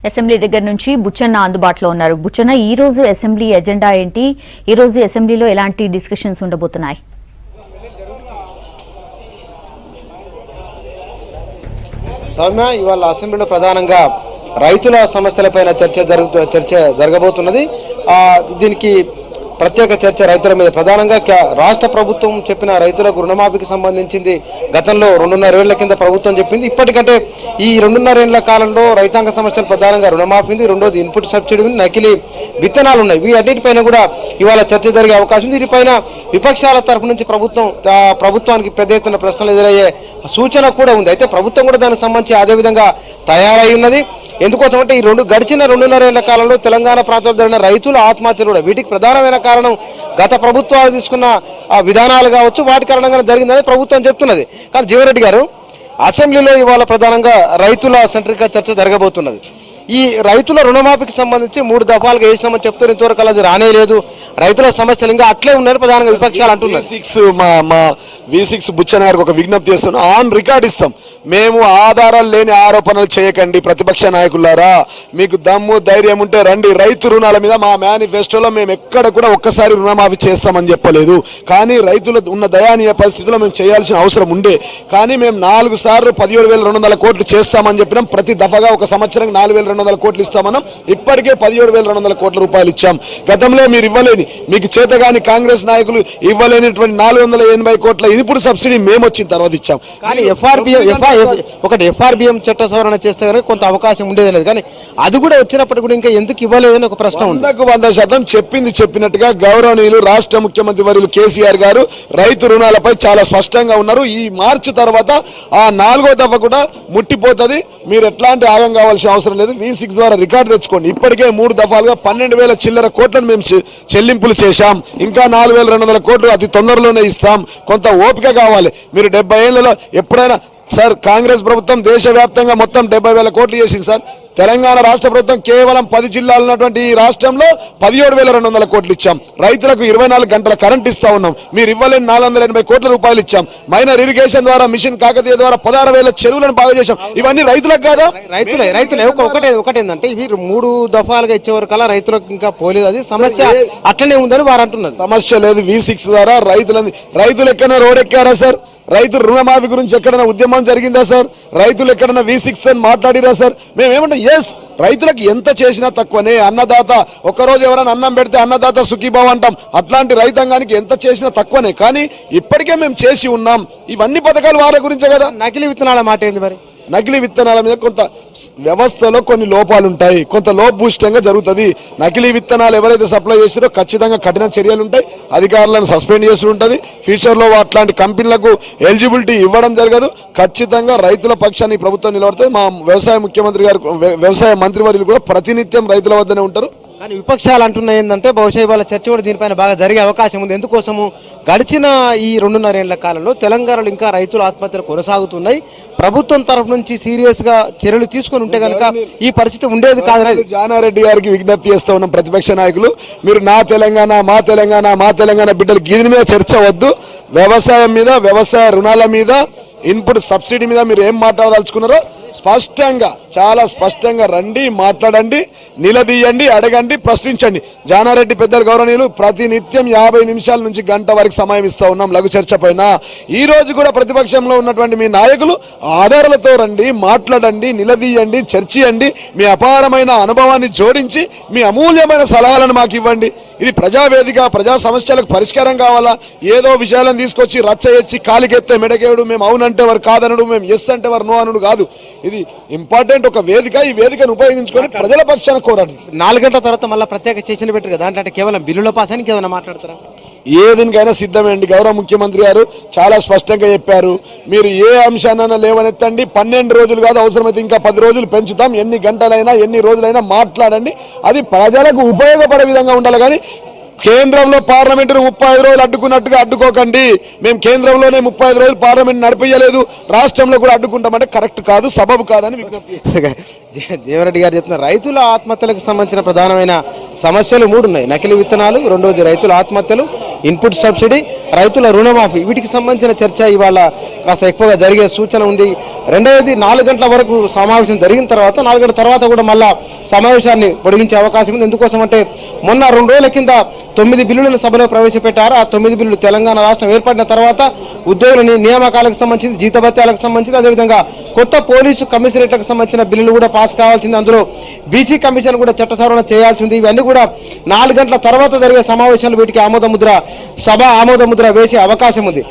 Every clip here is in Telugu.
అసెంబ్లీ దగ్గర నుంచి బుచ్చన్న అందుబాటులో ఉన్నారు. బుచ్చన్న, ఈ రోజు అసెంబ్లీ ఎజెండా ఏంటి? ఈ రోజు అసెంబ్లీలో ఎలాంటి డిస్కషన్స్ ఉండబోతున్నాయి? సౌమ్య, ఇవాళ అసెంబ్లీలో ప్రధానంగా రైతుల సమస్యలపైన చర్చ జరగబోతున్నది. దీనికి ప్రత్యేక చర్చ రైతుల మీద ప్రధానంగా రాష్ట్ర ప్రభుత్వం చెప్పిన రైతులకు రుణమాఫీకి సంబంధించింది గతంలో 2.5 ఏళ్ల కింద ప్రభుత్వం చెప్పింది. ఇప్పటికంటే ఈ 2.5 ఏళ్ల కాలంలో రైతాంగ సమస్యలు ప్రధానంగా రుణమాఫీ ఉంది, రెండోది ఇన్పుట్ సబ్సిడీ ఉంది, నకిలీ విత్తనాలు ఉన్నాయి. వీటన్నిటిపైన కూడా ఇవాళ చర్చ జరిగే అవకాశం ఉంది. వీటిపైన విపక్షాల తరఫు నుంచి ప్రభుత్వానికి పెద్ద ఎత్తున ప్రశ్నలు ఎదురయ్యే సూచన కూడా ఉంది. అయితే ప్రభుత్వం కూడా దానికి సంబంధించి అదేవిధంగా తయారై ఉన్నది. ఎందుకోసమంటే ఈ గడిచిన 2.5 ఏళ్ల కాలంలో తెలంగాణ ప్రాంతంలో జరిగిన రైతుల ఆత్మహత్యలు కూడా వీటికి ప్రధానమైన కారణం గత ప్రభుత్వాలు తీసుకున్న విధానాలు కావచ్చు, వాటి కారణంగా జరిగిందని ప్రభుత్వం చెప్తున్నది. కానీ జీవన్రెడ్డి గారు, అసెంబ్లీలో ఇవాళ ప్రధానంగా రైతుల సెంట్రిక్ చర్చ జరగబోతున్నది. ఈ రైతుల రుణమాఫీకి సంబంధించి 3 దఫాలుగా వేసినామని చెప్తారు. ఇంతవరకు అది రానే లేదు. రైతుల సమస్యలు ఇంకా అట్లే ఉన్నాయని ప్రధానంగా విపక్షాలు అంటున్నారు. V6 బుచ్చన్న గారికి ఒక విజ్ఞప్తి చేస్తున్నాం. ఆన్ రికార్డ్ ఇస్తాం, మేము ఆధారాలు లేని ఆరోపణలు చేయకండి. ప్రతిపక్ష నాయకులారా, మీకు దమ్ము ధైర్యం ఉంటే రండి. రైతు రుణాల మీద మా మేనిఫెస్టోలో మేము ఎక్కడ కూడా ఒక్కసారి రుణమాఫీ చేస్తామని చెప్పలేదు. కానీ రైతులు ఉన్న దయానీయ పరిస్థితుల్లో మేము చేయాల్సిన అవసరం ఉండే. కానీ మేము 4 సార్లు 17,200 కోట్లు చేస్తామని చెప్పినాం. ప్రతి దఫాగా ఒక సంవత్సరం 4,200 కోట్లు ఇస్తామన్నాం. ఇప్పటికే 17,200 కోట్ల రూపాయలు ఇచ్చాం. గతంలో మీరు ఇవ్వలేని, మీకు చేతగాని కాంగ్రెస్ నాయకులు ఇవ్వలేనిటువంటి 480 కోట్ల ఇన్పుట్ సబ్సిడీ మేము వచ్చిన తర్వాత ఇచ్చాం. కానీ ఎఫ్ఆర్బిఎం చట్ట సవరణ చేస్తే కనుక కొంత అవకాశం ఉండేది లేదు. కానీ అది కూడా వచ్చినప్పటికీ కూడా ఇంకా ఎందుకు ఇవ్వలేదని ఒక ప్రశ్న ఉంది. 100% చెప్పినట్టుగా గౌరవనీయులు రాష్ట్ర ముఖ్యమంత్రి వర్యులు కేసీఆర్ గారు రైతు రుణాలపై చాలా స్పష్టంగా ఉన్నారు. ఈ మార్చి తర్వాత ఆ 4వ దఫ కూడా ముట్టిపోతుంది. మీరు ఎట్లాంటి ఆగం కావాల్సిన అవసరం లేదు. V6 ద్వారా రికార్డు తెచ్చుకోండి. ఇప్పటికే 3 దఫాలుగా 12,000 చిల్లర కోట్లను మేము చెల్లింపులు చేశాం. ఇంకా 4,200 కోట్లు అతి తొందరలోనే ఇస్తాం. కొంత ఓపిక కావాలి. మీరు 70 ఏళ్లలో ఎప్పుడైనా సార్, కాంగ్రెస్ ప్రభుత్వం దేశవ్యాప్తంగా మొత్తం 70,000 కోట్లు చేసింది సార్. తెలంగాణ రాష్ట్ర ప్రభుత్వం కేవలం 10 జిల్లాలు ఉన్నటువంటి ఈ రాష్ట్రంలో 17,200 కోట్లు ఇచ్చాం. రైతులకు 24 గంటల కరెంట్ ఇస్తా ఉన్నాం. మీరు ఇవ్వలేని 480 కోట్ల రూపాయలు ఇచ్చాం. మైనర్ ఇరిగేషన్ ద్వారా, మిషన్ కాకతీయ ద్వారా 16,000 చెరువులను బాగు చేశాం. ఇవన్నీ రైతులకు కాదా? రైతులే ఒకటేందంటే ఇవి 3 దఫాలుగా ఇచ్చేవారు కల్లా రైతులకు ఇంకా పోలేదు. అది సమస్య అట్లనే ఉందని వారు అంటున్నారు. సమస్య లేదు. V6 ద్వారా రైతులు ఎక్కడైనా రోడ్డెక్కారా సార్? రైతు రుణమాఫీ గురించి ఎక్కడైనా ఉద్యమం జరిగిందా సార్? రైతులు ఎక్కడైనా V6 తో మాట్లాడిరా సార్? మేమేమంటాం, ఎస్, రైతులకు ఎంత చేసినా తక్కువనే. అన్నదాత, ఒక్కరోజు ఎవరైనా అన్నం పెడితే అన్నదాత సుఖీభావ అంటాం. అట్లాంటి రైతాంగానికి ఎంత చేసినా తక్కువనే. కానీ ఇప్పటికే మేము చేసి ఉన్నాం. ఇవన్నీ పథకాలు వారి గురించే కదా. నకిలీ విత్తనాల మాట ఏంది మరి? నకిలీ విత్తనాల మీద కొంత వ్యవస్థలో కొన్ని లోపాలు ఉంటాయి. కొంత లోపభూయిష్టంగా జరుగుతుంది. నకిలీ విత్తనాలు ఎవరైతే సప్లై చేస్తారో ఖచ్చితంగా కఠిన చర్యలు ఉంటాయి. అధికారులను సస్పెండ్ చేసి ఉంటుంది. ఫ్యూచర్లో అట్లాంటి కంపెనీలకు ఎలిజిబిలిటీ ఇవ్వడం జరగదు. ఖచ్చితంగా రైతుల పక్షాన్ని ప్రభుత్వం నిలబడుతుంది. మా వ్యవసాయ మంత్రివర్యులు కూడా ప్రతినిత్యం రైతుల వద్దనే ఉంటారు. కానీ విపక్షాలు అంటున్నాయి ఏంటంటే బహుశా ఇవాళ చర్చ కూడా దీనిపైన బాగా జరిగే అవకాశం ఉంది. ఎందుకోసము గడిచిన ఈ 2.5 ఏళ్ల కాలంలో తెలంగాణలో ఇంకా రైతుల ఆత్మహత్యలు కొనసాగుతున్నాయి. ప్రభుత్వం తరఫు నుంచి సీరియస్ గా చర్యలు తీసుకొని ఉంటే కనుక ఈ పరిస్థితి ఉండేది కాదని జానారెడ్డి గారికి విజ్ఞప్తి చేస్తా ఉన్నాం. ప్రతిపక్ష నాయకులు, మీరు మా తెలంగాణ బిడ్డలు దీని మీద చర్చ వద్దు. వ్యవసాయం మీద, వ్యవసాయ రుణాల మీద, ఇన్పుట్ సబ్సిడీ మీద మీరు ఏం మాట్లాడదలుచుకున్నారో స్పష్టంగా, చాలా స్పష్టంగా రండి, మాట్లాడండి, నిలదీయండి, అడగండి, ప్రశ్నించండి. జానారెడ్డి పెద్దలు గౌరవనీయులు ప్రతినిత్యం 50 నిమిషాల నుంచి గంట వరకు సమయం ఇస్తా ఉన్నాం లఘు చర్చ పైన. ఈ రోజు కూడా ప్రతిపక్షంలో ఉన్నటువంటి మీ నాయకులు ఆధారాలతో రండి, మాట్లాడండి, నిలదీయండి, చర్చించండి. మీ అపారమైన అనుభవాన్ని జోడించి మీ అమూల్యమైన సలహాలను మాకు ఇవ్వండి. ఇది ప్రజావేదిక, ప్రజా సమస్యలకు పరిష్కారం కావాలా? ఏదో విషయాలను తీసుకొచ్చి రచ్చ కాలికెత్తే మెడకేయడు, మేము అవునంటే వారు కాదనడు, మేము ఎస్ అంటే వారు నో అనుడు కాదు. ఇది ఇంపార్టెంట్ ఒక వేదిక. ఈ వేదికను ఉపయోగించుకొని ప్రజల పక్షాన కోరండి. 4 గంటల తర్వాత మళ్ళీ ప్రత్యేక సెషన్ పెట్టారు కదా, అంటే కేవలం బిల్లుల పాసానికి ఏదైనా మాట్లాడతారా? ఏ దీనికైనా సిద్ధమేండి. గౌరవ ముఖ్యమంత్రి గారు చాలా స్పష్టంగా చెప్పారు. మీరు ఏ అంశానైనా లేవనెత్తండి. 12 రోజులు కాదు, అవసరమైతే ఇంకా 10 రోజులు పెంచుతాం. ఎన్ని గంటలైనా, ఎన్ని రోజులైనా మాట్లాడండి. అది ప్రజలకు ఉపయోగపడే విధంగా ఉండాలి. కానీ కేంద్రంలో పార్లమెంటును 35 రోజులు అడ్డుకున్నట్టుగా అడ్డుకోకండి. మేము కేంద్రంలోనే 35 రోజులు పార్లమెంట్ నడిపించలేదు, రాష్ట్రంలో కూడా అడ్డుకుంటామంటే కరెక్ట్ కాదు, సబబు కాదని విజ్ఞప్తి చేస్తున్నాం. జీవరెడ్డి గారు చెప్తున్నారు రైతుల ఆత్మహత్యలకు సంబంధించిన ప్రధానమైన సమస్యలు 3 ఉన్నాయి. నకిలీ విత్తనాలు, రెండోది రైతుల ఆత్మహత్యలు, ఇన్పుట్ సబ్సిడీ, రైతుల రుణమాఫీ. వీటికి సంబంధించిన చర్చ ఇవాళ కాస్త ఎక్కువగా జరిగే సూచన ఉంది. రెండవది 4 గంటల వరకు సమావేశం జరిగిన తర్వాత 4 గంటల తర్వాత కూడా మళ్ళా సమావేశాన్ని పొడిగించే అవకాశం ఉంది. ఎందుకోసం అంటే మొన్న 2 రోజుల కింద 9 బిల్లులను సభలో ప్రవేశపెట్టారు. ఆ 9 బిల్లులు తెలంగాణ రాష్ట్రం ఏర్పడిన తర్వాత ఉద్యోగుల నియామకాలకు సంబంధించి, జీతభత్యాలకు సంబంధించి, అదేవిధంగా కొత్త పోలీసు కమిషనరేట్లకు సంబంధించిన బిల్లులు కూడా పాస్ కావాల్సింది. అందులో బీసీ కమిషన్ కూడా చట్ట సవరణ చేయాల్సి ఉంది. ఇవన్నీ కూడా 4 గంటల తర్వాత జరిగే సమావేశాలు వీటికి సభ ఆమోద ముద్ర వేసే అవకాశం ఉంది.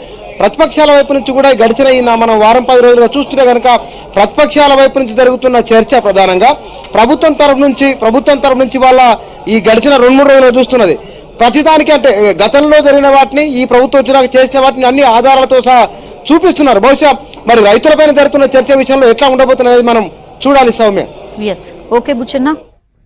ప్రతిపక్షాల వైపు నుంచి కూడా గడిచిన మనం వారం 10 రోజులుగా చూస్తుంటే కనుక ప్రతిపక్షాల వైపు నుంచి జరుగుతున్న చర్చ ప్రధానంగా ప్రభుత్వం తరఫు నుంచి వాళ్ళ ఈ గడిచిన 2-3 రోజులు చూస్తున్నది. ప్రతిదానికి అంటే గతంలో జరిగిన వాటిని, ఈ ప్రభుత్వం వచ్చినాక చేసిన వాటిని అన్ని ఆధారాలతో సహా చూపిస్తున్నారు. బహుశా మరి రైతులపైన జరుగుతున్న చర్చ విషయంలో ఎట్లా ఉండబోతున్నది మనం చూడాలి. సౌమ్య. ఓకే బుచ్చన్న.